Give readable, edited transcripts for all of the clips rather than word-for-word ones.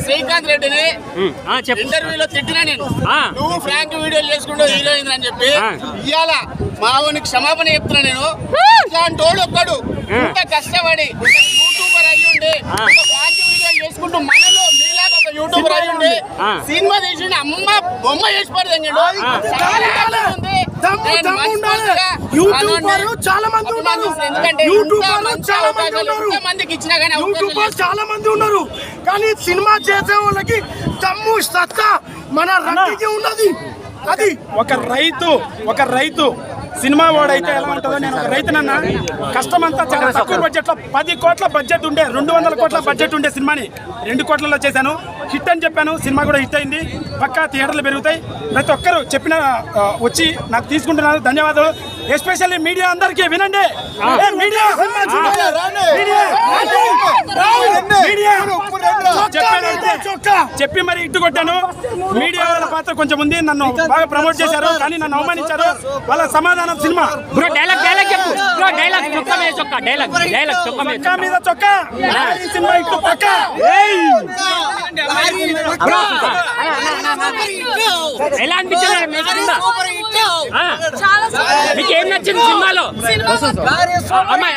శ్రీకాంత్ రెడ్డిని ఇంటర్వ్యూలో తిట్టినా నేను, నువ్వు ఫ్రాంక్ వీడియోలు చేసుకుంటూ హీరోయిన్ అని చెప్పి ఇవాళ మావునికి క్షమాపణ చెప్తున్నా నేను. ఇట్లాంటి వాడు ఒక్కడు ఇంత కష్టపడి యూట్యూబర్ అయ్యి ఉండి ఫ్రాంక్ వీడియోలు చేసుకుంటూ మనలో మీలాగా ఒక యూట్యూబర్ అయ్యి ఉండి సినిమా తీసి అమ్మ బొమ్మ చేసి పడుతుంది. చాలా మంది ఉన్నారు కానీ సినిమా చేసే వాళ్ళకి దమ్ము సత్తా మన రంగికి ఉన్నది. అది ఒక రైతు సినిమా వాడైతే ఎలా ఉంటుందో, నేను ఒక రైతునన్నా కష్టమంతా చాలా తక్కువ బడ్జెట్లో 10 కోట్ల బడ్జెట్ ఉండే 200 కోట్ల బడ్జెట్ ఉండే సినిమాని 2 కోట్లలో చేశాను. హిట్ అని చెప్పాను, సినిమా కూడా హిట్ అయింది. పక్కా థియేటర్లు పెరుగుతాయి. ప్రతి ఒక్కరు చెప్పిన వచ్చి నాకు తీసుకుంటున్నారు. ధన్యవాదాలు. ఎస్పెషల్లీ మీడియా అందరికీ వినండి. చెప్పి మరి ఇట్టు కొట్టాను. మీడియా వాళ్ళ పాత్ర కొంచెం ఉంది. నన్ను బాగా ప్రమోట్ చేశారు కానీ నన్ను అవమానించారు. వాళ్ళ సమాధానం సినిమా చొక్కా మీద చొక్కా సినిమా ఇట్టు పక్క ఎలా అనిపించింది? మీకు ఏం నచ్చింది సినిమాలో? అమ్మాయి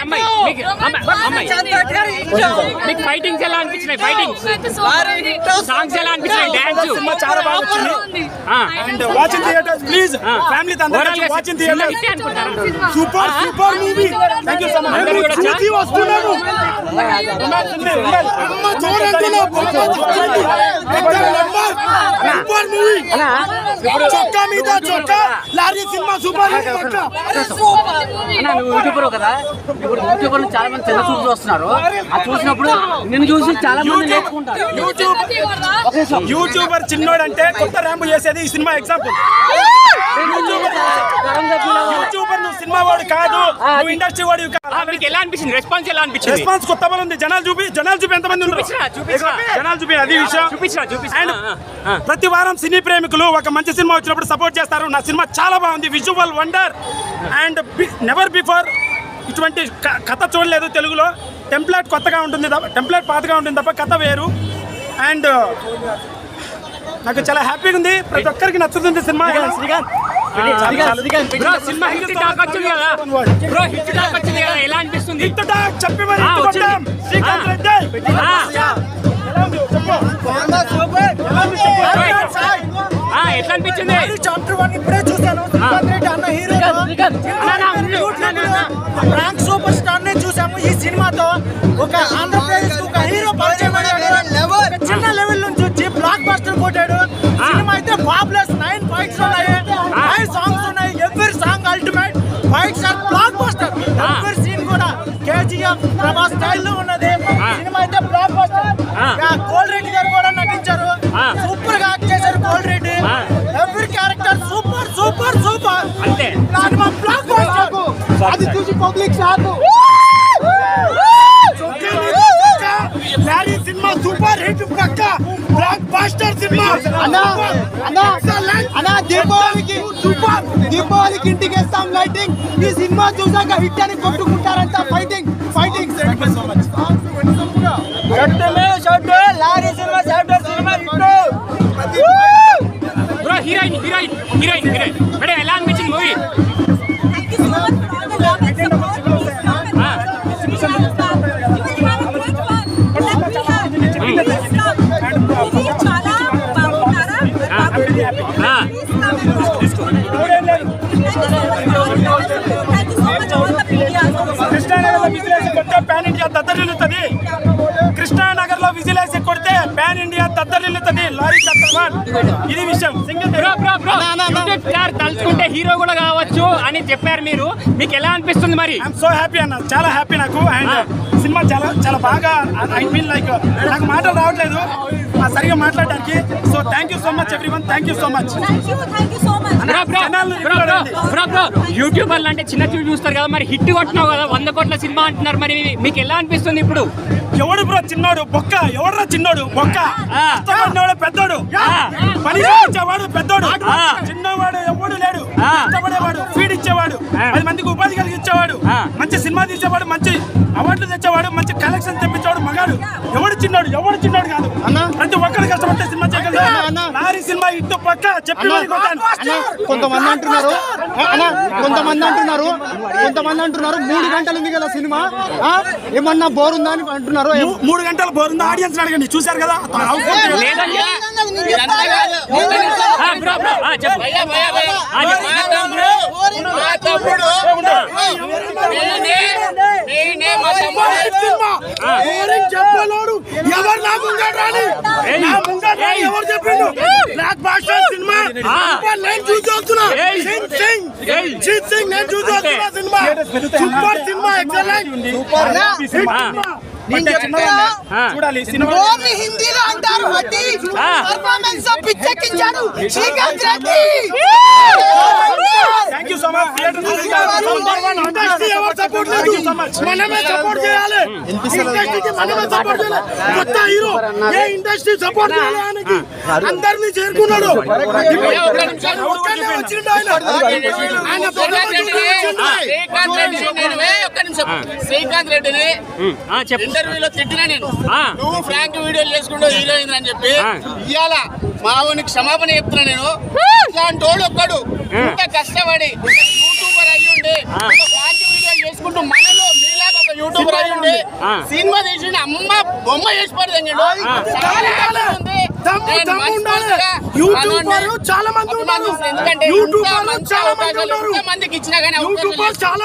మీకు ఫైటింగ్స్ ఎలా అనిపించినాయి? ఫైటింగ్స్ సాంగ్స్ ఎలా అనిపించినాయి? డాన్స్ చాలా బాగా వచ్చింది. And watching theatres please family అందరూ watching theatres. Super movie. Thank you so much. చూసి వస్తున్నాను. అమ్మ చూడండి సూపర్ మూవీ. చొక్కా మీద చొక్కా లారీ సినిమా సూపర్ యూట్యూబర్ కదా, ఇప్పుడు యూట్యూబర్ చాలా మంది చిన్న చూసి వస్తున్నారు. అది చూసినప్పుడు నిన్ను చూసి చాలా మంది నేర్చుకుంటారు. యూట్యూబర్ చిన్నోడు అంటే కొత్త ర్యాంపు చేసేది ఈ సినిమా ఎగ్జాంపుల్. యూట్యూబర్ నువ్వు సినిమా వాడు కాదు, నువ్వు ఇండస్ట్రీ వాడు. మీకు ఎలా అనిపించింది? రెస్పాన్స్ ఎలా అనిపించింది? రెస్పాన్స్ కొత్త బలం ఉంది. జనాలు చూపి ఎంతమంది ఉన్నారు, జనాలు చూపి అది విషయం. అండ్ ప్రతి వారం సినీ ప్రేమికులు ఒక మంచి సినిమా వచ్చినప్పుడు సపోర్ట్ చేస్తారు. నా సినిమా చాలా బాగుంది, visual wonder. And never before ఇటువంటి కథ చూడలేదు తెలుగులో. టెంప్లెట్ కొత్తగా ఉంటుంది, టెంప్లెట్ పాతగా ఉంటుంది తప్ప కథ వేరు. అండ్ నాకు చాలా హ్యాపీగా ఉంది. ప్రతి ఒక్కరికి నచ్చుతుంది సినిమా. ఎలా అనిపిస్తుంది? చెప్పి ఎట్లా అనిపించింది? చాప్టర్ 1 ఇప్పుడే చూసాను. అన్న హీరో ప్రాంక్ సూపర్ స్టార్ నే చూసాము. ఈ సినిమాతో ఒక ఆంధ్రప్రదేశ్ ఒక హీరో పరిచయం చిన్న లెవెల్ నుంచి వచ్చి బ్లాక్ బస్టర్ కొట్టాడు. సినిమా అయితే పాపులర్ 9 ఫైట్స్ ఉన్నాయి, 5 సాంగ్స్ ఉన్నాయి. Every song ultimate, fights are blockbuster. Every scene కూడా కేజీఎఫ్ ప్రభాస్ స్టైల్లో ఉన్నది. సినిమా అయితే బ్లాక్ బస్టర్. కోల్ రెడ్డి గారు కూడా నటించారు, సూపర్ గా యాక్ట్ చేశారు coal Reddy. Every character super super super. అంతే సినిమా బ్లాక్ బస్టర్. అది చూసి public shock. Cinema super hit పక్క బ్లాక్ బస్టర్ సినిమా. అన్నా దీపావళికి ఇంటికి వేస్తాం లైటింగ్. ఈ సినిమా చూసాక హిట్ అని కొట్టుకుంటారంట. Fighting lorry cinema heroine madam ఎలా అనిపించింది మూవీ? కృష్ణానగర్లో విజిలేసి కొడితే పాన్ ఇండియా దద్దరిల్లుతుంది. కృష్ణానగర్లో విజిలేసి కొడితే పాన్ ఇండియా దద్దరిల్లుతుంది. లారీ చట్టం ఇది విషయం. తలుచుకుంటే హీరో కూడా కావచ్చు అని చెప్పారు మీరు. మీకు ఎలా అనిపిస్తుంది మరి? ఐఎమ్ సో హ్యాపీ అన్న, చాలా హ్యాపీ నాకు. అండ్ సినిమా చాలా బాగా, ఐ ఫీల్ లైక్ నాకు మాటలు రావట్లేదు సరిగా మాట్లాడడానికి. So thank you so much everyone. Thank you so much. యూట్యూబర్లు అంటే చిన్న చూస్తారు కదా, మరి హిట్ కొట్టినావు కదా, 100 కోట్ల సినిమా అంటున్నారు. మరి మీకు ఎలా అనిపిస్తుంది ఇప్పుడు? ఎవడు బ్రో చిన్నోడు బొక్క? ఎవడరా చిన్నోడు బొక్క? పెద్దోడు, పని చేసేవాడు పెద్దోడు. చిన్నవాడు ఎవడు లేడు, ఇష్టపడేవాడు, ఫీడ్ ఇచ్చేవాడు, 10 మందికి ఉపాధి కలిగించేవాడు, మంచి సినిమా తీసేవాడు, మంచి అవార్డులు తెచ్చేవాడు, మంచి కలెక్షన్ తెప్పించేవాడు మగాడు. ఎవడు చిన్నాడు కాదు, ప్రతి ఒక్కరు కష్టపడితే సినిమా చేయగలరు. లారీ సినిమా ఇటు పక్క చెప్పి కొంతమంది అంటున్నారు 3 గంటలు ఉంది కదా సినిమా, ఏమన్నా బోర్ ఉందా అని అంటున్నారు. 3 గంటలు బోర్ ఉందా? ఆడియన్స్ అడగండి, చూశారు కదా. చెప్పలోడు ఎవరు నా ముంగట రాని, ఎవరు చెప్పిండు? బ్లాక్ బాస్టర్ సినిమా నేను చూసి వస్తున్నా. జీత్ సింగ్ నేను చూసి వస్తున్నా. సినిమా సూపర్ సినిమా, ఎక్సలెంట్ చూడాలి. హిందీలో అంటారు పర్ఫార్మెన్స్ పిచ్చెక్కించాడు Srikanth Reddy. Thank you so much. Industry ఎవరు సపోర్ట్ లేదు, మనమే సపోర్ట్ చేయాలి. ఇండస్ట్రీకి మనమే సపోర్ట్ చేయాలి. కొత్త హీరో ఏ ఇండస్ట్రీ సపోర్ట్ చేయడానికి అందరినీ చేరుకున్నాడు. శ్రీకాంత్ రెడ్డిని ఇంటర్వ్యూలో తిట్టినా నేను, నువ్వు ఫ్రాంక్ వీడియోలు చేసుకుంటూ హీరోయిన్ అని చెప్పి ఇవాళ మావునికి క్షమాపణ చెప్తున్నా నేను. ఇట్లాంటి వాడు ఒక్కడు ఇంత కష్టపడి యూట్యూబర్ అయ్యుండి ఫ్రాంక్ వీడియోలు చేసుకుంటూ మనలో మీలాగా ఒక యూట్యూబర్ అయ్యుండి సినిమా తీసి అమ్మ బొమ్మ చేసి పడుతుంది. చాలా మంది ఉన్నారు, చాలా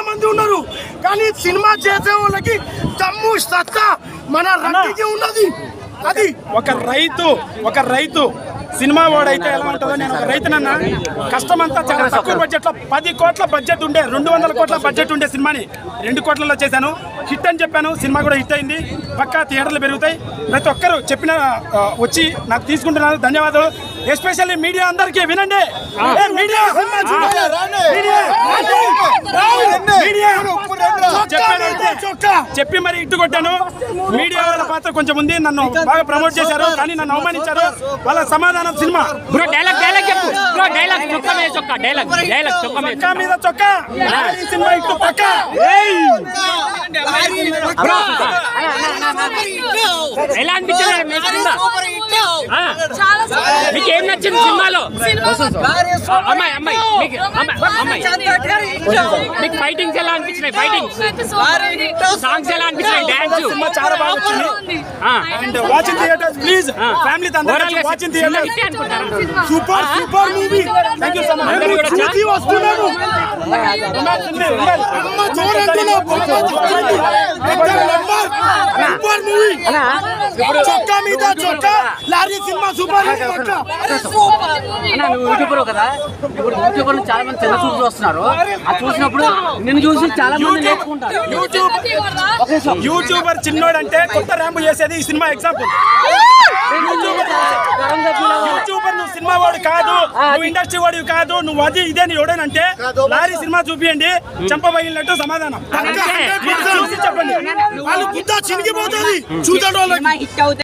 మంది ఉన్నారు, కానీ సినిమా చేసే వాళ్ళకి దమ్ము సత్తా మన రంగికి ఉన్నది. అది ఒక రైతు సినిమా వాడైతే ఎలా ఉంటుందో, నేను ఒక రైతునన్నా. కష్టమంతా చాలా తక్కువ బడ్జెట్ లో 10 కోట్ల బడ్జెట్ ఉండే, 200 కోట్ల బడ్జెట్ ఉండే సినిమాని 2 కోట్లలో చేశాను. హిట్ అని చెప్పాను, సినిమా కూడా హిట్ అయింది. పక్కా థియేటర్లు పెరుగుతాయి. ప్రతి ఒక్కరు చెప్పిన వచ్చి నాకు తీసుకుంటున్నారు. ధన్యవాదాలు. ఎస్పెషల్లీ మీడియా అందరికీ వినండి. చెప్పి మరి ఇట్టు కొట్టాను. మీడియా వాళ్ళ పాత్ర కొంచెం ఉంది, నన్ను బాగా ప్రమోట్ చేశారు, కానీ నన్ను అవమానించారు. వాళ్ళ సమాధానం సినిమా చొక్కా మీద చొక్కా, సినిమా ఇట్టు పక్క. ఎలా అనిపించింది మీకు? ఏం నచ్చింది సినిమాలో? అమ్మాయి మీకు ఫైటింగ్స్ ఎలా అనిపించినాయి? ఫైటింగ్స్ సాంగ్స్ ఎలా అనిపించినాయి? డాన్స్ సినిమా చాలా బాగా వచ్చింది. And watching theatres please, family అందరూ watching theatres. Super movie. Thank you so much. చూసి వస్తున్నాను. Super movie. చొక్కా మీద చొక్కా, లారీ సినిమా సూపర్. నువ్వు యూట్యూబర్ కదా, ఇప్పుడు యూట్యూబర్ చాలా మంది చిన్న చూపు వస్తున్నారు. అది చూసినప్పుడు నిన్ను చూసి చాలా మంది నేర్చుకుంటారు. యూట్యూబర్ చిన్నోడంటే కొత్త ర్యాంపు చేసేది ఈ సినిమా ఎగ్జాంపుల్. యూట్యూబర్ నువ్వు సినిమా వాడు కాదు, నువ్వు ఇండస్ట్రీ వాడివి కాదు, నువ్వు అది ఇదే నీ ఎవడనంటే లారీ సినిమా చూపియండి, చంపబగిలినట్టు సమాధానం. చెప్పండి, వాళ్ళు బుద్ధ చినిగిపోతుంది చూద్దాం.